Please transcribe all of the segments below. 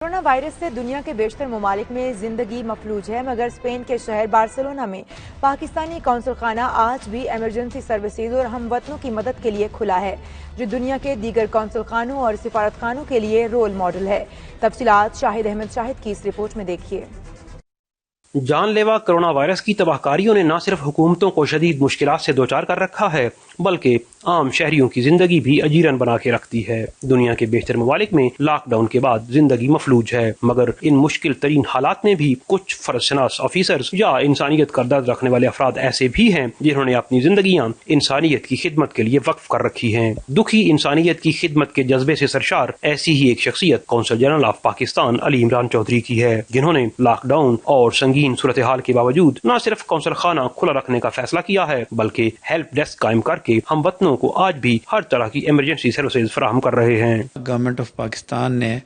Corona virus سے دنیا کے بیشتر ممالک میں زندگی مفلوج ہے، مگر اسپین کے شہر بارسلونا میں پاکستانی قونصل خانہ آج بھی ایمرجنسی سروسز اور ہم وطنوں کی مدد کے لیے کھلا ہے، جو دنیا کے دیگر قونصل خانوں اور سفارت خانوں کے لیے رول ماڈل ہے۔ تفصیلات شاہد احمد شاہد کی اس رپورٹ میں دیکھیے۔ جان لیوا کرونا وائرس کی تباہ کاریوں نے نہ صرف حکومتوں کو شدید مشکلات سے دوچار کر رکھا ہے بلکہ عام شہریوں کی زندگی بھی اجیرن بنا کے رکھتی ہے۔ دنیا کے بیشتر ممالک میں لاک ڈاؤن کے بعد زندگی مفلوج ہے، مگر ان مشکل ترین حالات میں بھی کچھ فرض شناس آفیسرز یا انسانیت کا درد رکھنے والے افراد ایسے بھی ہیں جنہوں نے اپنی زندگیاں انسانیت کی خدمت کے لیے وقف کر رکھی ہیں۔ دکھی انسانیت کی خدمت کے جذبے سے سرشار ایسی ہی ایک شخصیت قونصل جنرل آف پاکستان علی عمران چودھری کی ہے، جنہوں نے لاک ڈاؤن اور سنگین صورتحال کے باوجود نہ صرف قونصل خانہ کھلا رکھنے کا فیصلہ کیا ہے بلکہ ہیلپ ڈیسک قائم کر کے ہم وطنوں کو آج بھی ہر طرح کی ایمرجنسی سروسز فراہم کر رہے ہیں۔ گورنمنٹ آف پاکستان نے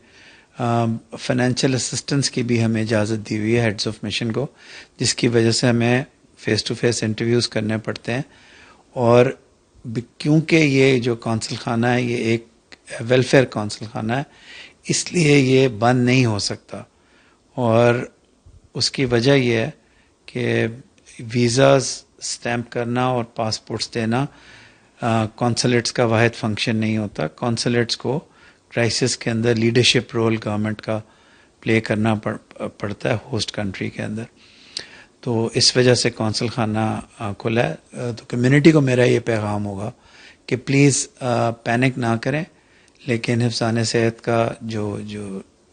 فائنینشیل اسسٹنس کی بھی ہمیں اجازت دی ہوئی ہے ہیڈز آف مشن کو، جس کی وجہ سے ہمیں فیس ٹو فیس انٹرویوز کرنے پڑتے ہیں، اور کیونکہ یہ جو قونصل خانہ ہے یہ ایک ویلفیئر قونصل خانہ ہے، اس لیے یہ بند نہیں ہو سکتا، اور اس کی وجہ یہ ہے کہ ویزاز سٹیمپ کرنا اور پاسپورٹس دینا کونسلیٹس کا واحد فنکشن نہیں ہوتا۔ کونسلیٹس کو کرائسس کے اندر لیڈرشپ رول گورنمنٹ کا پلے کرنا پڑتا ہے ہوسٹ کنٹری کے اندر، تو اس وجہ سے قونصل خانہ کھلا ہے۔ تو کمیونٹی کو میرا یہ پیغام ہوگا کہ پلیز پینک نہ کریں، لیکن حفظان صحت کا جو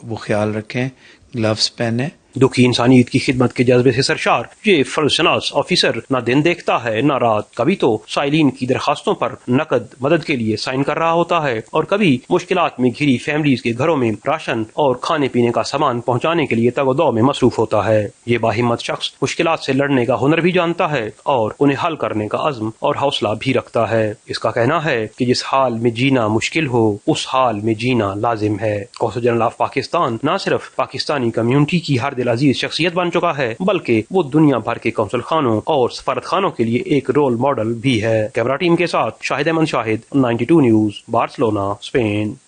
وہ خیال رکھیں، گلوز پہنیں۔ دکھی انسانیت کی خدمت کے جذبے سے سرشار یہ فرض شناس آفیسر نہ دن دیکھتا ہے نہ رات، کبھی تو سائلین کی درخواستوں پر نقد مدد کے لیے سائن کر رہا ہوتا ہے اور کبھی مشکلات میں گھری فیملیز کے گھروں میں راشن اور کھانے پینے کا سامان پہنچانے کے لیے تگ و دو میں مصروف ہوتا ہے۔ یہ باہمت شخص مشکلات سے لڑنے کا ہنر بھی جانتا ہے اور انہیں حل کرنے کا عزم اور حوصلہ بھی رکھتا ہے۔ اس کا کہنا ہے کہ جس حال میں جینا مشکل ہو اس حال میں جینا لازم ہے۔ قونصل جنرل آف پاکستان نہ صرف پاکستانی کمیونٹی کی ہر دل عزیز شخصیت بن چکا ہے بلکہ وہ دنیا بھر کے قونصل خانوں اور سفارت خانوں کے لیے ایک رول ماڈل بھی ہے۔ کیمرہ ٹیم کے ساتھ شاہد احمد شاہد، 92 نیوز، بارسلونا، اسپین۔